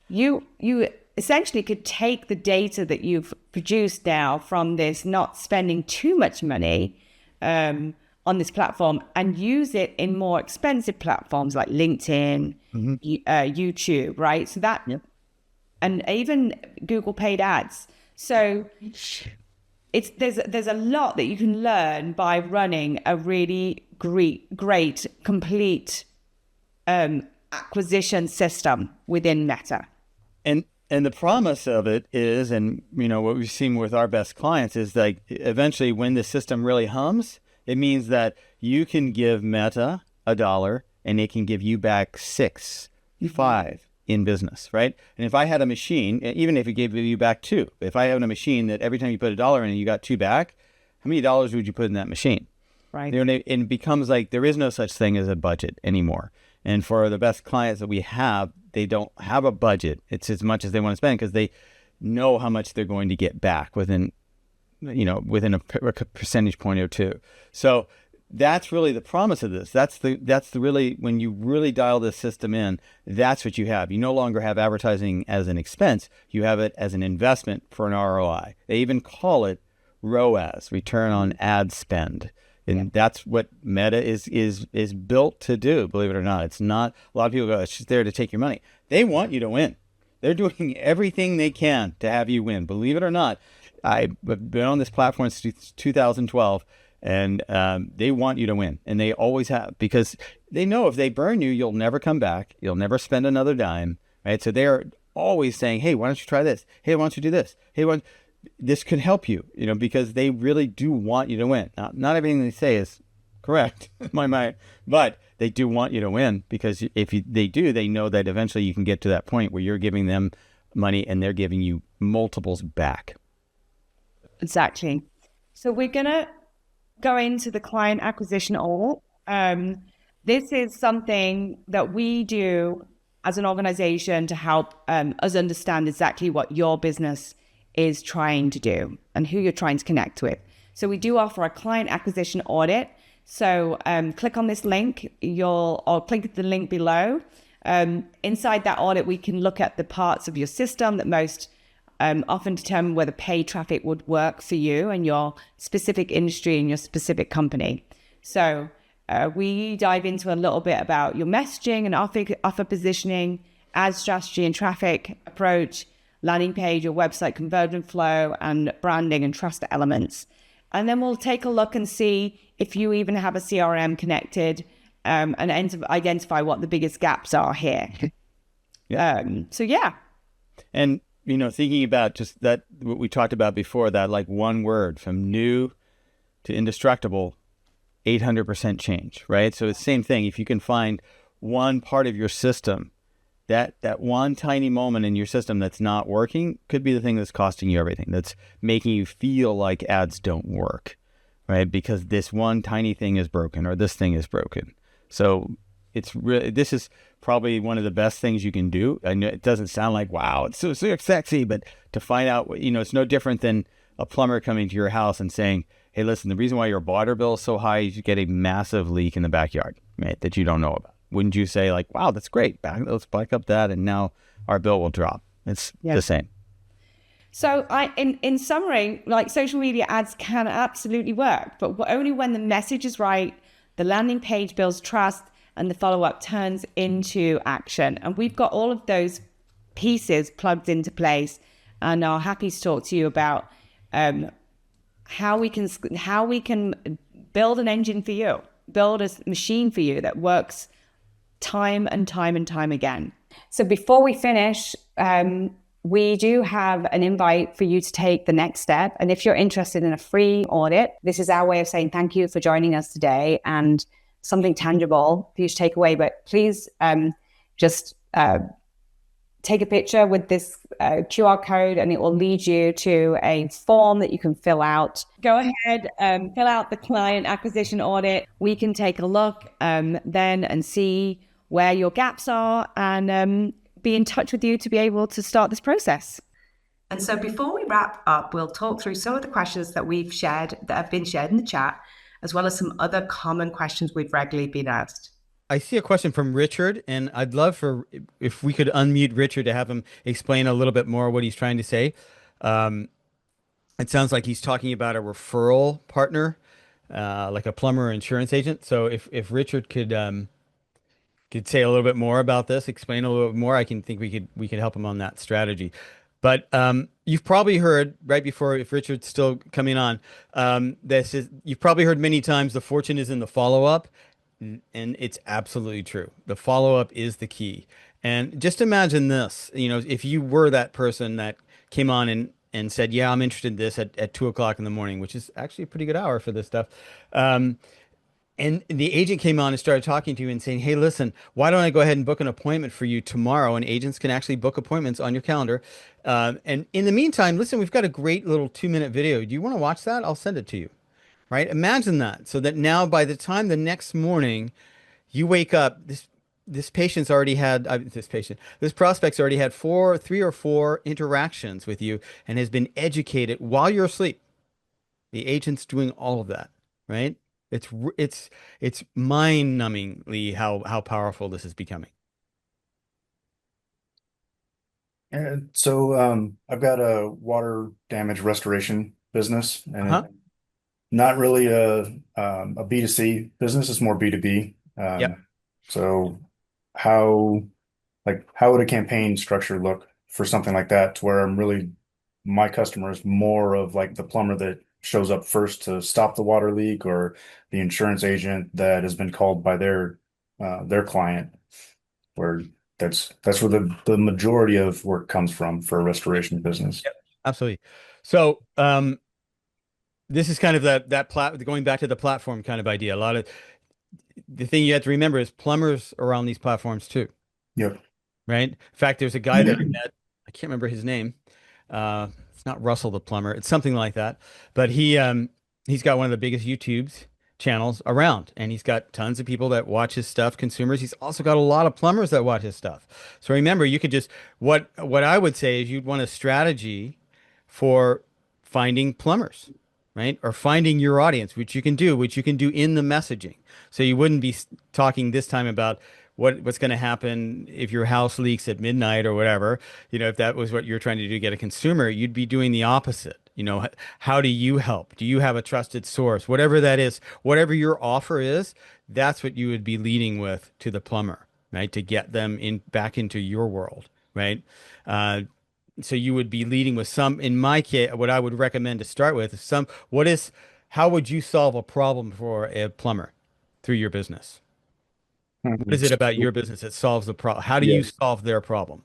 you essentially could take the data that you've produced now from this, not spending too much money on this platform, and use it in more expensive platforms like LinkedIn, YouTube, right? So that, and even Google paid ads. So there's a lot that you can learn by running a really great complete acquisition system within Meta. And the promise of it is, and what we've seen with our best clients is, like, eventually when the system really hums, it means that you can give Meta $1 and it can give you back $6, $5 in business, right? And if I had a machine, even if it gave you back $2, if I had a machine that every time you put $1 in and you got $2 back, how many dollars would you put in that machine? Right. And it becomes like there is no such thing as a budget anymore. And for the best clients that we have, they don't have a budget. It's as much as they want to spend because they know how much they're going to get back within a percentage point or two. So that's really the promise of this. That's the really, when you really dial this system in, that's what you have. You no longer have advertising as an expense. You have it as an investment for an ROI. They even call it ROAS, return on ad spend. And that's what Meta is built to do, believe it or not. It's not, a lot of people go, it's just there to take your money. They want you to win. They're doing everything they can to have you win. Believe it or not, I've been on this platform since 2012, and they want you to win. And they always have, because they know if they burn you, you'll never come back. You'll never spend another dime, right? So they're always saying, hey, why don't you try this? Hey, why don't you do this? Hey, this could help you, because they really do want you to win. Now, not everything they say is correct in my mind, but they do want you to win, because if they do, they know that eventually you can get to that point where you're giving them money and they're giving you multiples back. Exactly. So we're going to go into the client acquisition org. This is something that we do as an organization to help us understand exactly what your business is trying to do and who you're trying to connect with. So we do offer a client acquisition audit. So click on this link, or click the link below. Inside that audit, we can look at the parts of your system that most often determine whether paid traffic would work for you and your specific industry and your specific company. So we dive into a little bit about your messaging and offer positioning, ad strategy and traffic approach, landing page, your website conversion flow, and branding and trust elements. And then we'll take a look and see if you even have a CRM connected, and identify what the biggest gaps are here. And, thinking about just that, what we talked about before, that like one word from new to indestructible, 800% change, right? So it's the same thing. If you can find one part of your system, that one tiny moment in your system that's not working could be the thing that's costing you everything, that's making you feel like ads don't work, right? Because this one tiny thing is broken, or this thing is broken. So this is probably one of the best things you can do. I know it doesn't sound like, wow, it's so sexy, but to find out, it's no different than a plumber coming to your house and saying, hey, listen, the reason why your water bill is so high is you get a massive leak in the backyard, right, that you don't know about. Wouldn't you say like, wow, that's great, let's back up that, and now our bill will drop? It's the same. So in summary, like, social media ads can absolutely work, but only when the message is right, the landing page builds trust, and the follow-up turns into action. And we've got all of those pieces plugged into place, and are happy to talk to you about how we can build an engine for you, build a machine for you that works time and time and time again. So before we finish, we do have an invite for you to take the next step. And if you're interested in a free audit, this is our way of saying thank you for joining us today and something tangible for you to take away. But please just take a picture with this QR code, and it will lead you to a form that you can fill out. Go ahead, fill out the client acquisition audit. We can take a look then and see where your gaps are, and be in touch with you to be able to start this process. And so before we wrap up, we'll talk through some of the questions that have been shared in the chat, as well as some other common questions we've regularly been asked. I see a question from Richard, and I'd love for if we could unmute Richard to have him explain a little bit more what he's trying to say. Um, it sounds like he's talking about a referral partner, like a plumber or insurance agent. So if Richard could say a little bit more about this, explain a little bit more, I can think we could help him on that strategy. But you've probably heard right before, if Richard's still coming on, you've probably heard many times the fortune is in the follow-up. And it's absolutely true. The follow-up is the key. And just imagine this, if you were that person that came on and said, yeah, I'm interested in this at 2 o'clock in the morning, which is actually a pretty good hour for this stuff. And the agent came on and started talking to you and saying, hey, listen, why don't I go ahead and book an appointment for you tomorrow? And agents can actually book appointments on your calendar. And in the meantime, listen, we've got a great little 2-minute video. Do you want to watch that? I'll send it to you. Right? Imagine that. So that now by the time the next morning you wake up, this patient's already had this prospect's already had 3 or 4 interactions with you and has been educated while you're asleep. The agent's doing all of that, right? It's mind-numbingly how powerful this is becoming. And so I've got a water damage restoration business, and not really a B2C business. It's more B2B. Yep. So how would a campaign structure look for something like that, to where my customer is more of like the plumber that shows up first to stop the water leak, or the insurance agent that has been called by their client, where that's where the majority of work comes from for a restoration business. Yep. Absolutely. So this is kind of going back to the platform kind of idea. A lot of the thing you have to remember is plumbers are on these platforms too. Yep. Right. In fact, there's a guy that I met, I can't remember his name. It's not Russell the plumber. It's something like that. But he's got one of the biggest YouTube channels around, and he's got tons of people that watch his stuff, consumers. He's also got a lot of plumbers that watch his stuff. So remember, you could just what I would say is you'd want a strategy for finding plumbers, right? Or finding your audience, which you can do in the messaging. So you wouldn't be talking this time about what's going to happen if your house leaks at midnight or whatever. If that was what you're trying to do to get a consumer, you'd be doing the opposite. How do you help? Do you have a trusted source? Whatever that is, whatever your offer is, that's what you would be leading with to the plumber, right? To get them back into your world, right? So you would be leading with in my case, what I would recommend to start with is how would you solve a problem for a plumber through your business? What is it about your business that solves the problem? How do you solve their problem?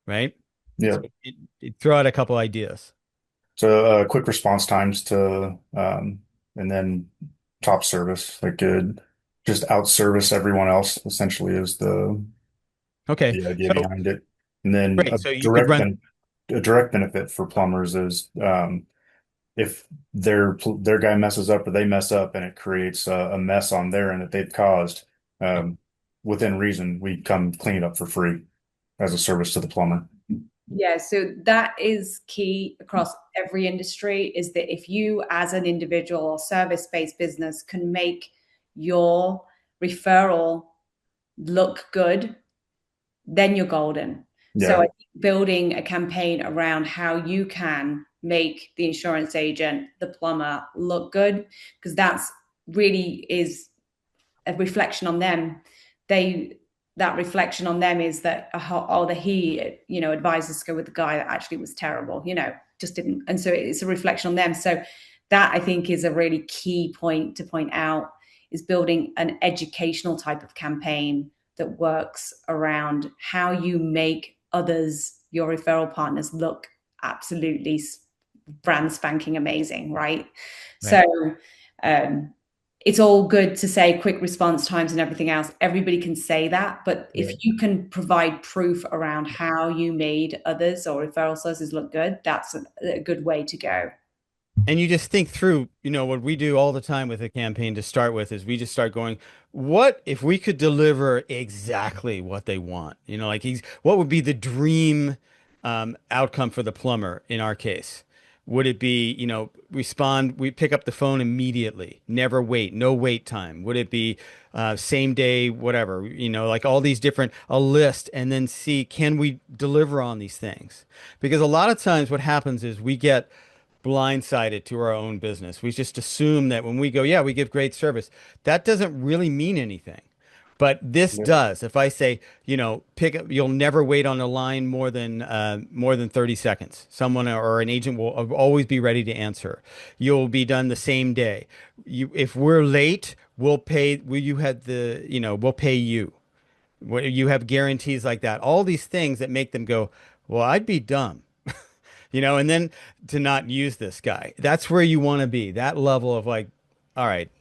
Right? Yeah. So throw out a couple ideas. So quick response times and then top service, just out service everyone else, essentially, is the idea behind it. And then a direct benefit for plumbers is if their guy messes up or they mess up and it creates a mess on their end that they've caused, within reason, we come clean it up for free as a service to the plumber. Yeah, so that is key across every industry, is that if you as an individual or service-based business can make your referral look good, then you're golden. Yeah. So I think building a campaign around how you can make the insurance agent, the plumber look good, because that's really is a reflection on them. That reflection on them is that he advised us to go with the guy that actually was terrible, just didn't. And so it's a reflection on them. So that, I think, is a really key point to point out, is building an educational type of campaign that works around how you make others, your referral partners, look absolutely brand spanking amazing, right? So it's all good to say quick response times and everything else. Everybody can say that, but if Yeah. you can provide proof around how you made others or referral sources look good, that's a good way to go. And you just think through, what we do all the time with a campaign to start with is we just start going, what if we could deliver exactly what they want? Like what would be the dream outcome for the plumber in our case? Would it be, we pick up the phone immediately, never wait, no wait time? Would it be same day, whatever, like all these different, a list, and then see, can we deliver on these things? Because a lot of times what happens is we get blindsided to our own business. We just assume that when we go, yeah, we give great service. That doesn't really mean anything. But this Yeah. does. If I say, pick up, you'll never wait on a line more than 30 seconds. Someone or an agent will always be ready to answer. You'll be done the same day. If we're late, we'll pay. You had we'll pay you. You have guarantees like that. All these things that make them go, well, I'd be dumb, and then to not use this guy. That's where you want to be. That level of like, all right,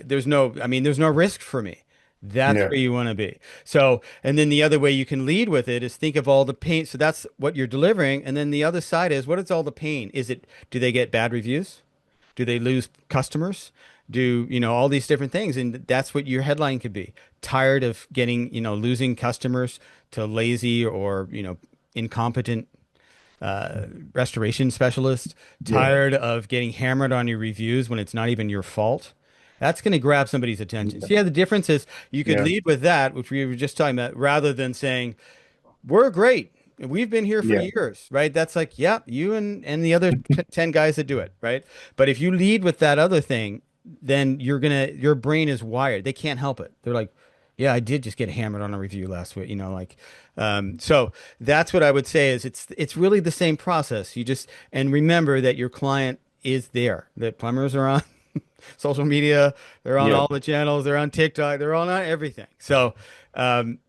there's no risk for me. That's Yeah. where you want to be. So, and then the other way you can lead with it is think of all the pain. So that's what you're delivering. And then the other side is what is all the pain? Do they get bad reviews? Do they lose customers? Do, all these different things? And that's what your headline could be. Tired of getting, losing customers to lazy or, incompetent restoration specialist, Yeah. tired of getting hammered on your reviews when it's not even your fault. That's going to grab somebody's attention. So yeah, the difference is you could Yeah. lead with that, which we were just talking about, rather than saying, we're great. We've been here for Yeah. years, right? That's like, yeah, you and the other 10 guys that do it, right? But if you lead with that other thing, then your brain is wired. They can't help it. They're like, yeah, I did just get hammered on a review last week, like, so that's what I would say is it's really the same process. And remember that your client is there. The plumbers are on social media, they're on Yeah. all the channels, they're on TikTok, they're on everything. So, um,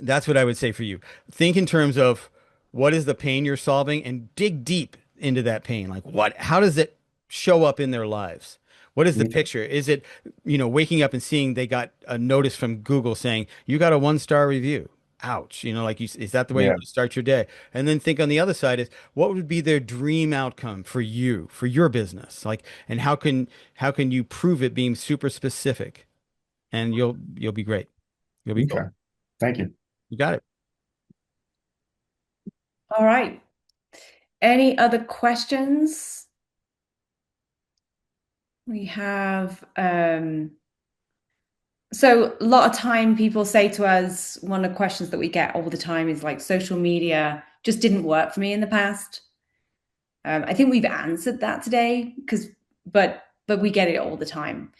that's what I would say for you. Think in terms of what is the pain you're solving and dig deep into that pain. Like how does it show up in their lives? What is the Okay. picture? Is it, waking up and seeing they got a notice from Google saying you got a 1-star review? Ouch. Like is that the way you Yeah. want to start your day? And then think on the other side is what would be their dream outcome for you, for your business? Like, and how can you prove it being super specific? And you'll be great. You'll be Okay. cool. Thank you. You got it. All right. Any other questions? We have so a lot of time people say to us, one of the questions that we get all the time is like social media just didn't work for me in the past. I think we've answered that today but we get it all the time.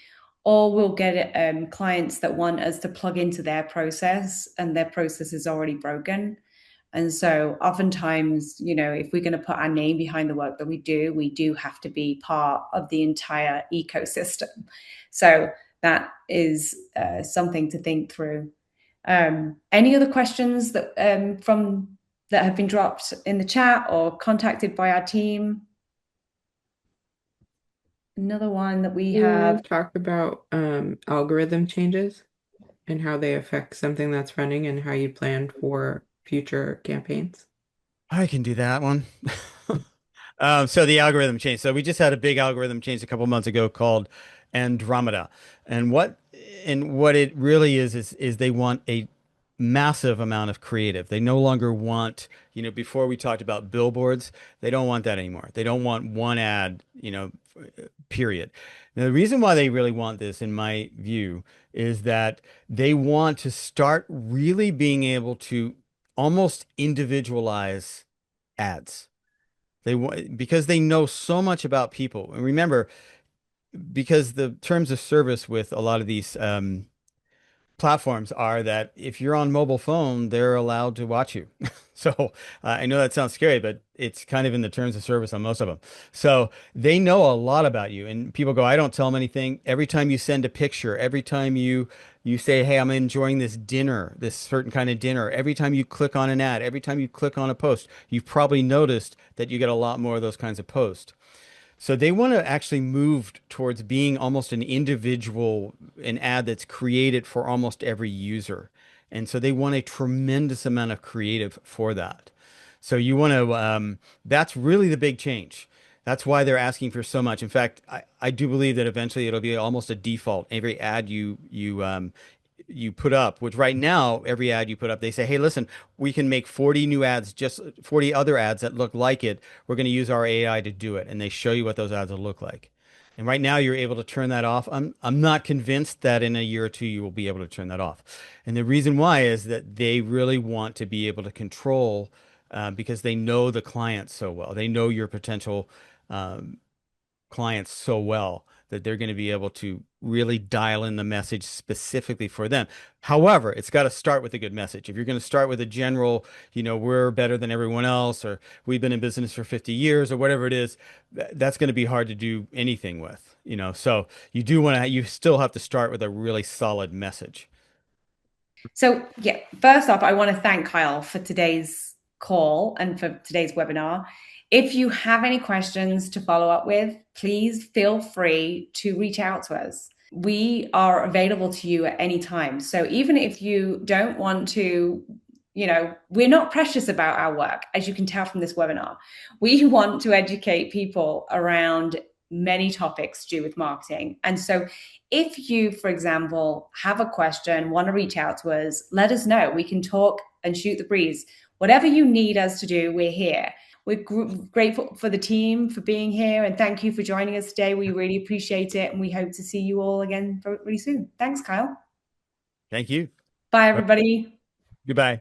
Or we'll get clients that want us to plug into their process and their process is already broken. And so oftentimes, if we're going to put our name behind the work that we do have to be part of the entire ecosystem. So that is something to think through. Any other questions that have been dropped in the chat or contacted by our team? Another one that we You have. talk about algorithm changes and how they affect something that's running and how you plan for future campaigns. I can do that one. So the algorithm change. So we just had a big algorithm change a couple months ago called Andromeda. And what it really is they want a massive amount of creative. They no longer want, before we talked about billboards, they don't want that anymore. They don't want one ad, period. Now, the reason why they really want this, in my view, is that they want to start really being able to almost individualize ads. They want because they know so much about people. And remember, because the terms of service with a lot of these platforms are that if you're on mobile phone, they're allowed to watch you. So I know that sounds scary, but it's kind of in the terms of service on most of them. So they know a lot about you, and people go, I don't tell them anything. Every time you send a picture, every time you say, hey, I'm enjoying this dinner, this certain kind of dinner. Every time you click on an ad, every time you click on a post, you've probably noticed that you get a lot more of those kinds of posts. So they want to actually move towards being almost an ad that's created for almost every user. And so they want a tremendous amount of creative for that. So you want to, that's really the big change. That's why they're asking for so much. In fact, I do believe that eventually it'll be almost a default. Every ad you put up, which right now, every ad you put up, they say, hey, listen, we can make 40 new ads, just 40 other ads that look like it. We're going to use our AI to do it. And they show you what those ads will look like. And right now you're able to turn that off. I'm not convinced that in a year or two you will be able to turn that off. And the reason why is that they really want to be able to control because they know the client so well. They know your potential um, clients so well that they're going to be able to really dial in the message specifically for them. However, it's got to start with a good message. If you're going to start with a general, we're better than everyone else, or we've been in business for 50 years, or whatever it is, that's going to be hard to do anything with, So you still have to start with a really solid message. So, yeah, first off, I want to thank Kyle for today's call and for today's webinar. If you have any questions to follow up with, please feel free to reach out to us. We are available to you at any time. So even if you don't want to, we're not precious about our work, as you can tell from this webinar. We want to educate people around many topics to do with marketing. And so if you, for example, have a question, want to reach out to us, let us know. We can talk and shoot the breeze. Whatever you need us to do, we're here. We're grateful for the team for being here, and thank you for joining us today. We really appreciate it, and we hope to see you all again really soon. Thanks, Kyle. Thank you. Bye, everybody. Goodbye.